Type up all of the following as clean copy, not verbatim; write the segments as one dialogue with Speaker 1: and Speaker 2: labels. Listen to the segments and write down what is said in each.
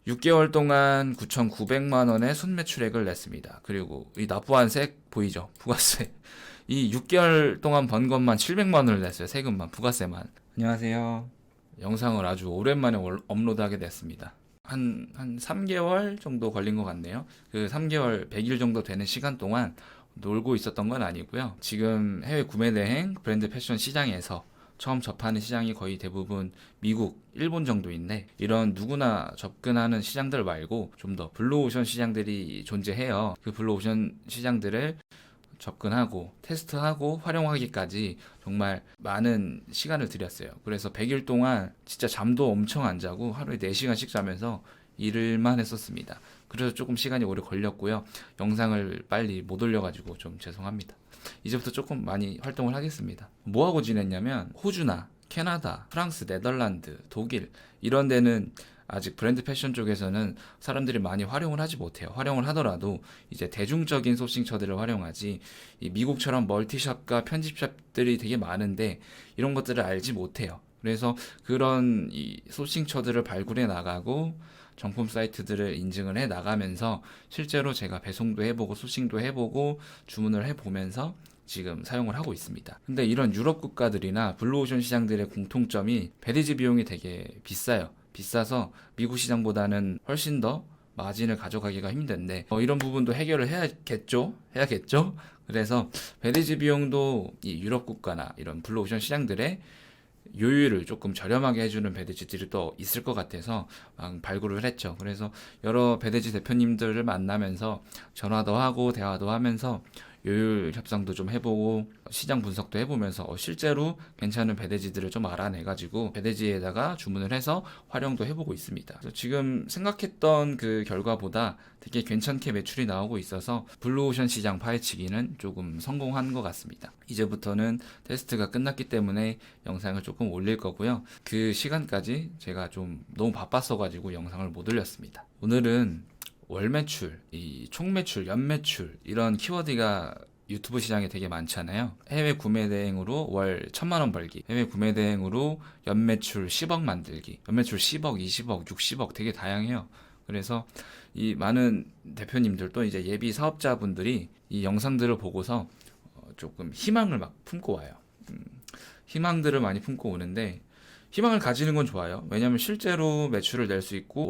Speaker 1: 6개월 동안 9,900만 원의 순매출액을 냈습니다. 그리고 이 납부한 세 보이죠? 부가세. 이 6개월 동안 번 것만 700만 원을 냈어요. 세금만, 부가세만. 안녕하세요. 영상을 아주 오랜만에 업로드하게 됐습니다. 한 3개월 정도 걸린 것 같네요. 그 3개월 100일 정도 되는 시간 동안 놀고 있었던 건 아니고요. 지금 해외 구매 대행 브랜드 패션 시장에서 처음 접하는 시장이 거의 대부분 미국, 일본 정도인데, 이런 누구나 접근하는 시장들 말고 좀 더 블루오션 시장들이 존재해요. 그 블루오션 시장들을 접근하고 테스트하고 활용하기까지 정말 많은 시간을 들였어요. 그래서 100일 동안 진짜 잠도 엄청 안 자고 하루에 4시간씩 자면서 일을만 했었습니다. 그래서 조금 시간이 오래 걸렸고요. 영상을 빨리 못 올려가지고 좀 죄송합니다. 이제부터 조금 많이 활동을 하겠습니다. 뭐하고 지냈냐면, 호주나 캐나다, 프랑스, 네덜란드, 독일 이런 데는 아직 브랜드 패션 쪽에서는 사람들이 많이 활용을 하지 못해요. 활용을 하더라도 이제 대중적인 소싱처들을 활용하지, 이 미국처럼 멀티샵과 편집샵들이 되게 많은데 이런 것들을 알지 못해요. 그래서 그런 이 소싱처들을 발굴해 나가고 정품 사이트들을 인증을 해 나가면서 실제로 제가 배송도 해보고 소싱도 해보고 주문을 해보면서 지금 사용을 하고 있습니다. 근데 이런 유럽 국가들이나 블루오션 시장들의 공통점이 배대지 비용이 되게 비싸요. 비싸서 미국 시장보다는 훨씬 더 마진을 가져가기가 힘든데, 이런 부분도 해결을 해야겠죠? 그래서 배대지 비용도 이 유럽 국가나 이런 블루오션 시장들의 요율을 조금 저렴하게 해주는 배대지들이 또 있을 것 같아서 발굴을 했죠. 그래서 여러 배대지 대표님들을 만나면서 전화도 하고 대화도 하면서 요율 협상도 좀 해보고 시장 분석도 해보면서 실제로 괜찮은 배대지들을 좀 알아내가지고 배대지에다가 주문을 해서 활용도 해보고 있습니다. 그래서 지금 생각했던 그 결과보다 되게 괜찮게 매출이 나오고 있어서 블루오션 시장 파헤치기는 조금 성공한 것 같습니다. 이제부터는 테스트가 끝났기 때문에 영상을 조금 올릴 거고요. 그 시간까지 제가 좀 너무 바빴어가지고 영상을 못 올렸습니다. 오늘은 월 매출, 이 총 매출, 연 매출 이런 키워드가 유튜브 시장에 되게 많잖아요. 해외 구매 대행으로 월 1,000만 원 벌기, 해외 구매 대행으로 연 매출 10억 만들기, 연 매출 10억, 20억, 60억 되게 다양해요. 그래서 이 많은 대표님들도 이제 예비 사업자분들이 이 영상들을 보고서 조금 희망을 막 품고 와요. 희망들을 많이 품고 오는데, 희망을 가지는 건 좋아요. 왜냐하면 실제로 매출을 낼 수 있고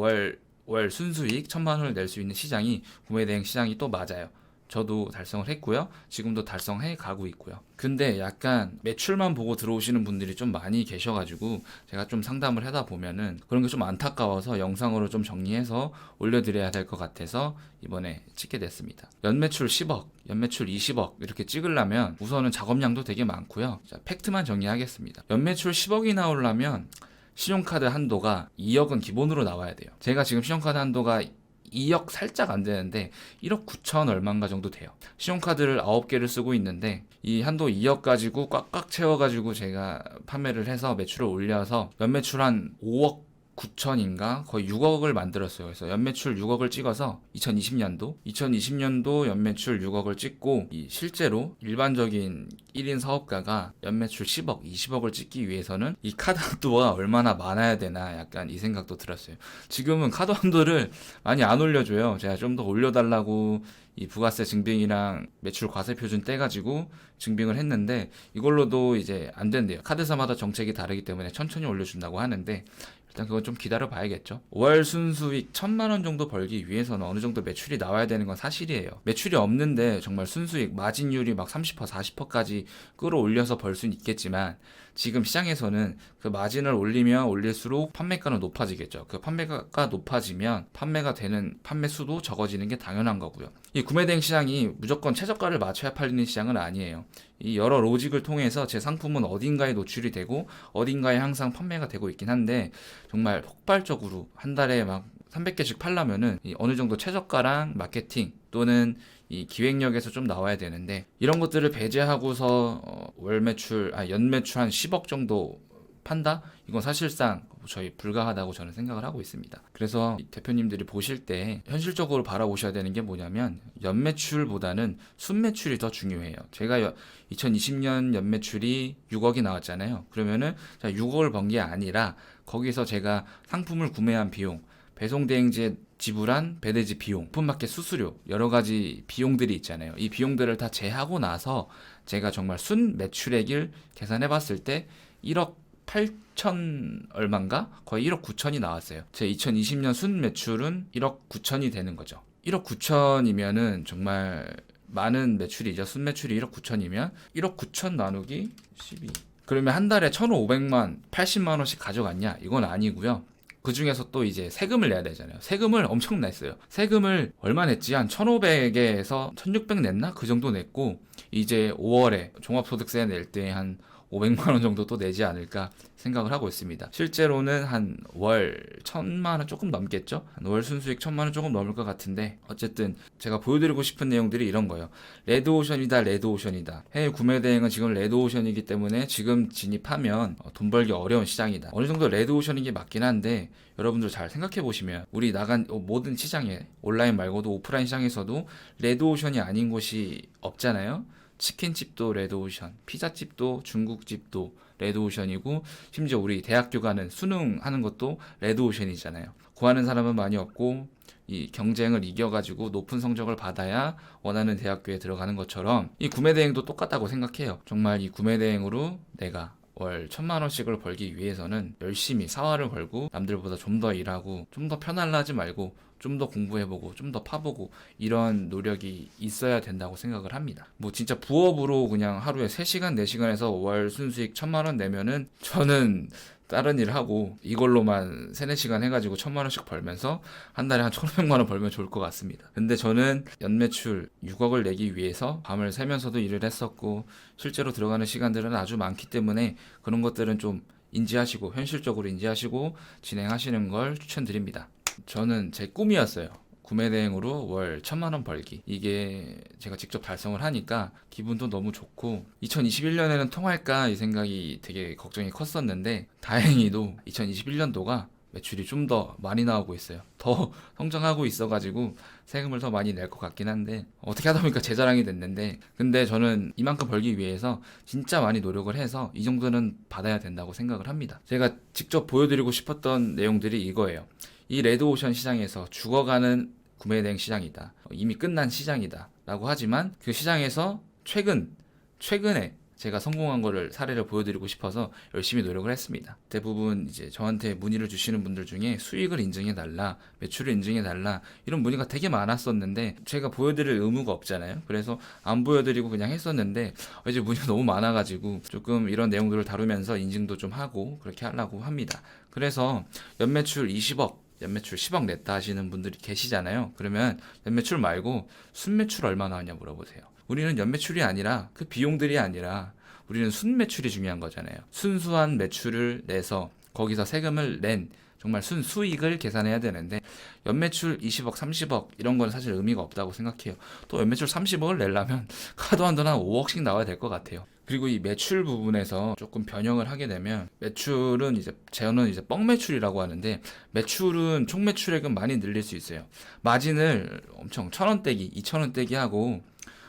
Speaker 1: 월 순수익 1,000만 원을 낼 수 있는 시장이 구매 대행 시장이 또 맞아요. 저도 달성을 했고요. 지금도 달성해 가고 있고요. 근데 약간 매출만 보고 들어오시는 분들이 좀 많이 계셔가지고 제가 좀 상담을 하다 보면은 그런 게 좀 안타까워서 영상으로 좀 정리해서 올려드려야 될 것 같아서 이번에 찍게 됐습니다. 연매출 10억, 연매출 20억 이렇게 찍으려면 우선은 작업량도 되게 많고요. 자, 팩트만 정리하겠습니다. 연매출 10억이 나오려면 신용카드 한도가 2억은 기본으로 나와야 돼요. 제가 지금 신용카드 한도가 2억 살짝 안 되는데 1억 9천 얼마인가 정도 돼요. 신용카드를 9개를 쓰고 있는데 이 한도 2억 가지고 꽉꽉 채워가지고 제가 판매를 해서 매출을 올려서 연매출 한 5억 9천인가 거의 6억을 만들었어요. 그래서 연매출 6억을 찍어서 2020년도 연매출 6억을 찍고, 이 실제로 일반적인 1인 사업가가 연매출 10억, 20억을 찍기 위해서는 이 카드 한도가 얼마나 많아야 되나 약간 이 생각도 들었어요. 지금은 카드 한도를 많이 안 올려줘요. 제가 좀 더 올려달라고 이 부가세 증빙이랑 매출 과세 표준 떼가지고 증빙을 했는데 이걸로도 이제 안 된대요. 카드사마다 정책이 다르기 때문에 천천히 올려준다고 하는데 일단 그건 좀 기다려 봐야겠죠. 월 순수익 1,000만 원 정도 벌기 위해서는 어느 정도 매출이 나와야 되는 건 사실이에요. 매출이 없는데 정말 순수익 마진율이 막 30%, 40%까지 끌어올려서 벌 수는 있겠지만 지금 시장에서는 그 마진을 올리면 올릴수록 판매가는 높아지겠죠. 그 판매가가 높아지면 판매가 되는 판매 수도 적어지는 게 당연한 거고요. 이 구매대행 시장이 무조건 최저가를 맞춰야 팔리는 시장은 아니에요. 이 여러 로직을 통해서 제 상품은 어딘가에 노출이 되고 어딘가에 항상 판매가 되고 있긴 한데, 정말 폭발적으로 한 달에 막 300개씩 팔려면은 어느 정도 최저가랑 마케팅 또는 이 기획력에서 좀 나와야 되는데, 이런 것들을 배제하고서 연매출 한 10억 정도 판다? 이건 사실상 저희 불가하다고 저는 생각을 하고 있습니다. 그래서 대표님들이 보실 때 현실적으로 바라보셔야 되는 게 뭐냐면 연매출보다는 순매출이 더 중요해요. 제가 2020년 연매출이 6억이 나왔잖아요. 그러면은 6억을 번 게 아니라 거기서 제가 상품을 구매한 비용, 배송 대행지에 지불한 배대지 비용, 오픈마켓 수수료, 여러 가지 비용들이 있잖아요. 이 비용들을 다 제하고 나서 제가 정말 순 매출액을 계산해 봤을 때 1억 8천 얼마인가? 거의 1억 9천이 나왔어요. 제 2020년 순 매출은 1억 9천이 되는 거죠. 1억 9천이면은 정말 많은 매출이죠. 순 매출이 1억 9천이면 1억 9천 나누기 12. 그러면 한 달에 1,500만, 80만 원씩 가져갔냐? 이건 아니고요. 그 중에서 또 이제 세금을 내야 되잖아요. 세금을 엄청 냈어요. 세금을 얼마 냈지? 한 1,500에서 1,600 냈나? 그 정도 냈고, 이제 5월에 종합소득세 낼 때 한 500만 원 정도 또 내지 않을까 생각을 하고 있습니다. 실제로는 한 월 1,000만 원 조금 넘겠죠? 한 월 순수익 1,000만 원 조금 넘을 것 같은데, 어쨌든 제가 보여드리고 싶은 내용들이 이런 거예요. 레드오션이다, 레드오션이다. 해외 구매 대행은 지금 레드오션이기 때문에 지금 진입하면 돈 벌기 어려운 시장이다. 어느 정도 레드오션인 게 맞긴 한데, 여러분들 잘 생각해 보시면 우리 나간 모든 시장에, 온라인 말고도 오프라인 시장에서도 레드오션이 아닌 곳이 없잖아요. 치킨집도 레드오션, 피자집도 중국집도 레드오션이고, 심지어 우리 대학교 가는 수능하는 것도 레드오션이잖아요. 구하는 사람은 많이 없고 이 경쟁을 이겨가지고 높은 성적을 받아야 원하는 대학교에 들어가는 것처럼 이 구매대행도 똑같다고 생각해요. 정말 이 구매대행으로 내가 월 1,000만 원씩을 벌기 위해서는 열심히 사활을 걸고 남들보다 좀 더 일하고 좀 더 편할라 하지 말고 좀 더 공부해보고 좀 더 파보고 이런 노력이 있어야 된다고 생각을 합니다. 뭐 진짜 부업으로 그냥 하루에 3시간 4시간에서 월 순수익 1,000만 원 내면은 저는 다른 일 하고 이걸로만 3, 4시간 해가지고 1,000만 원씩 벌면서 한 달에 한 1,500만 원 벌면 좋을 것 같습니다. 근데 저는 연매출 6억을 내기 위해서 밤을 새면서도 일을 했었고 실제로 들어가는 시간들은 아주 많기 때문에 그런 것들은 좀 인지하시고 현실적으로 인지하시고 진행하시는 걸 추천드립니다. 저는 제 꿈이었어요. 구매 대행으로 월 1,000만 원 벌기. 이게 제가 직접 달성을 하니까 기분도 너무 좋고 2021년에는 통할까 이 생각이 되게 걱정이 컸었는데 다행히도 2021년도가 매출이 좀 더 많이 나오고 있어요. 더 성장하고 있어가지고 세금을 더 많이 낼 것 같긴 한데 어떻게 하다 보니까 제 자랑이 됐는데, 근데 저는 이만큼 벌기 위해서 진짜 많이 노력을 해서 이 정도는 받아야 된다고 생각을 합니다. 제가 직접 보여드리고 싶었던 내용들이 이거예요. 이 레드오션 시장에서 죽어가는 구매대행 시장이다. 이미 끝난 시장이다. 라고 하지만 그 시장에서 최근에 제가 성공한 거를 사례를 보여드리고 싶어서 열심히 노력을 했습니다. 대부분 이제 저한테 문의를 주시는 분들 중에 수익을 인증해달라, 매출을 인증해달라 이런 문의가 되게 많았었는데 제가 보여드릴 의무가 없잖아요. 그래서 안 보여드리고 그냥 했었는데 이제 문의가 너무 많아가지고 조금 이런 내용들을 다루면서 인증도 좀 하고 그렇게 하려고 합니다. 그래서 연매출 20억 연매출 10억 냈다 하시는 분들이 계시잖아요. 그러면 연매출 말고 순매출 얼마 나왔냐 물어보세요. 우리는 연매출이 아니라 그 비용들이 아니라 우리는 순매출이 중요한 거잖아요. 순수한 매출을 내서 거기서 세금을 낸 정말 순수익을 계산해야 되는데 연매출 20억, 30억 이런 건 사실 의미가 없다고 생각해요. 또 연매출 30억을 내려면 카드 한돈 한 5억씩 나와야 될 것 같아요. 그리고 이 매출 부분에서 조금 변형을 하게 되면 매출은 이제 저는 이제 뻥 매출이라고 하는데 매출은 총 매출액은 많이 늘릴 수 있어요. 마진을 엄청 1,000원대기, 2,000원대기 하고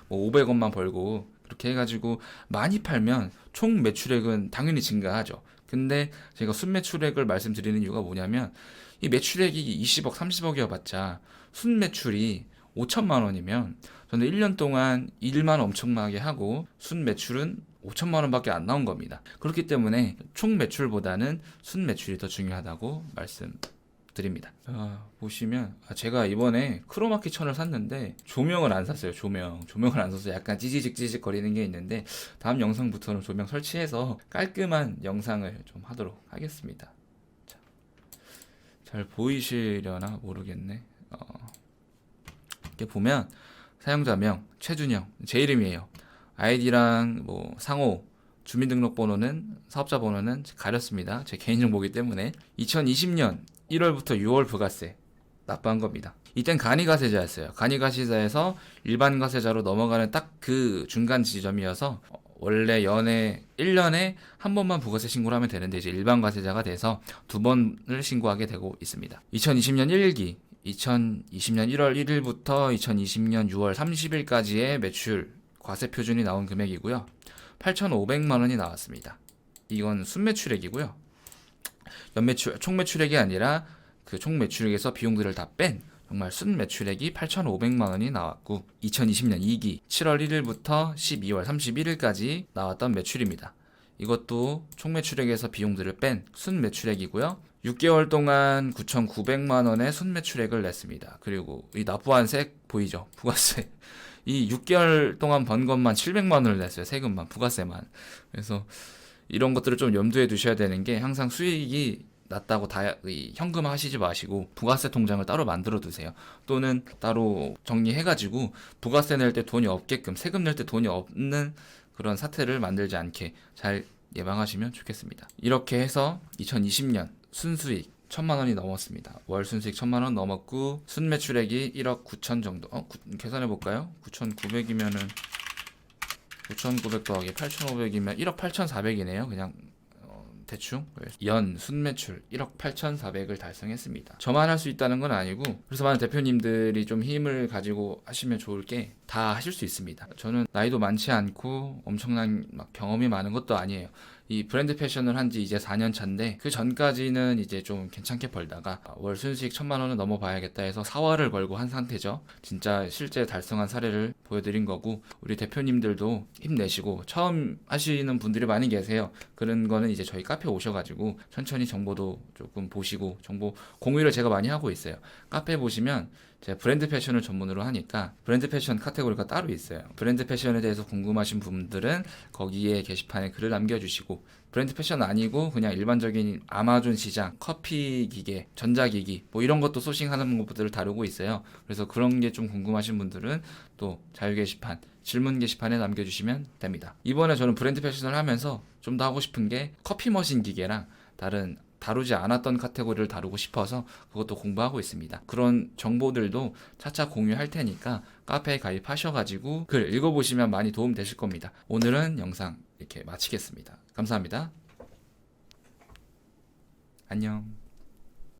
Speaker 1: 뭐 500원만 벌고 그렇게 해가지고 많이 팔면 총 매출액은 당연히 증가하죠. 근데 제가 순매출액을 말씀드리는 이유가 뭐냐면 이 매출액이 20억, 30억이어봤자 순매출이 5천만 원이면 저는 1년 동안 일만 엄청나게 하고 순매출은 5천만 원밖에 안 나온 겁니다. 그렇기 때문에 총 매출보다는 순매출이 더 중요하다고 말씀드립니다. 보시면 제가 이번에 크로마키 천을 샀는데 조명을 안 샀어요. 조명을 안 사서 약간 찌지직 거리는 게 있는데 다음 영상부터는 조명 설치해서 깔끔한 영상을 좀 하도록 하겠습니다. 자, 잘 보이시려나 모르겠네. 이렇게 보면 사용자명 최준영 제 이름이에요. 아이디랑 뭐 상호 주민등록번호는 사업자 번호는 가렸습니다. 제 개인정보이기 때문에 2020년 1월부터 6월 부가세 납부한 겁니다. 이땐 간이가세자였어요. 간이가세자에서 일반 가세자로 넘어가는 딱 그 중간 지점이어서 원래 1년에 한 번만 부가세 신고를 하면 되는데 이제 일반 가세자가 돼서 2번을 신고하게 되고 있습니다. 2020년 1기 2020년 1월 1일부터 2020년 6월 30일까지의 매출 과세 표준이 나온 금액이고요. 8,500만 원이 나왔습니다. 이건 순매출액이고요. 연매출, 총매출액이 아니라 그 총 매출액에서 비용들을 다 뺀 정말 순 매출액이 8,500만 원이 나왔고 2020년 2기 7월 1일부터 12월 31일까지 나왔던 매출입니다. 이것도 총 매출액에서 비용들을 뺀 순 매출액이고요. 6개월 동안 9,900만 원의 순 매출액을 냈습니다. 그리고 이 납부한 세액 보이죠? 부가세. 이 6개월 동안 번 것만 700만 원을 냈어요. 세금만, 부가세만. 그래서 이런 것들을 좀 염두에 두셔야 되는 게 항상 수익이 낮다고 다 현금화 하시지 마시고 부가세 통장을 따로 만들어 두세요. 또는 따로 정리해가지고 부가세 낼 때 돈이 없게끔, 세금 낼 때 돈이 없는 그런 사태를 만들지 않게 잘 예방하시면 좋겠습니다. 이렇게 해서 2020년 순수익 1,000만 원이 넘었습니다. 월 순수익 1,000만 원 넘었고 순매출액이 1억 9천 정도. 계산해 볼까요? 9,900이면은 9,900 더하기 8,500이면 1억 8,400이네요. 그냥 대충 연 순매출 1억 8,400을 달성했습니다. 저만 할 수 있다는 건 아니고, 그래서 많은 대표님들이 좀 힘을 가지고 하시면 좋을 게 다 하실 수 있습니다. 저는 나이도 많지 않고 엄청난 막 경험이 많은 것도 아니에요. 이 브랜드 패션을 한 지 이제 4년 차인데 그 전까지는 이제 좀 괜찮게 벌다가 월 순수익 1,000만 원은 넘어봐야겠다 해서 4월을 걸고 한 상태죠. 진짜 실제 달성한 사례를 보여드린 거고, 우리 대표님들도 힘내시고 처음 하시는 분들이 많이 계세요. 그런 거는 이제 저희 카페 오셔가지고 천천히 정보도 조금 보시고 정보 공유를 제가 많이 하고 있어요. 카페 보시면 제가 브랜드 패션을 전문으로 하니까 브랜드 패션 카테고리가 따로 있어요. 브랜드 패션에 대해서 궁금하신 분들은 거기에 게시판에 글을 남겨주시고, 브랜드 패션 아니고 그냥 일반적인 아마존 시장, 커피 기계, 전자기기 뭐 이런 것도 소싱하는 것들을 다루고 있어요. 그래서 그런 게 좀 궁금하신 분들은 또 자유 게시판, 질문 게시판에 남겨주시면 됩니다. 이번에 저는 브랜드 패션을 하면서 좀 더 하고 싶은 게 커피 머신 기계랑 다른 다루지 않았던 카테고리를 다루고 싶어서 그것도 공부하고 있습니다. 그런 정보들도 차차 공유할 테니까 카페에 가입하셔가지고 글 읽어보시면 많이 도움 되실 겁니다. 오늘은 영상 이렇게 마치겠습니다. 감사합니다. 안녕.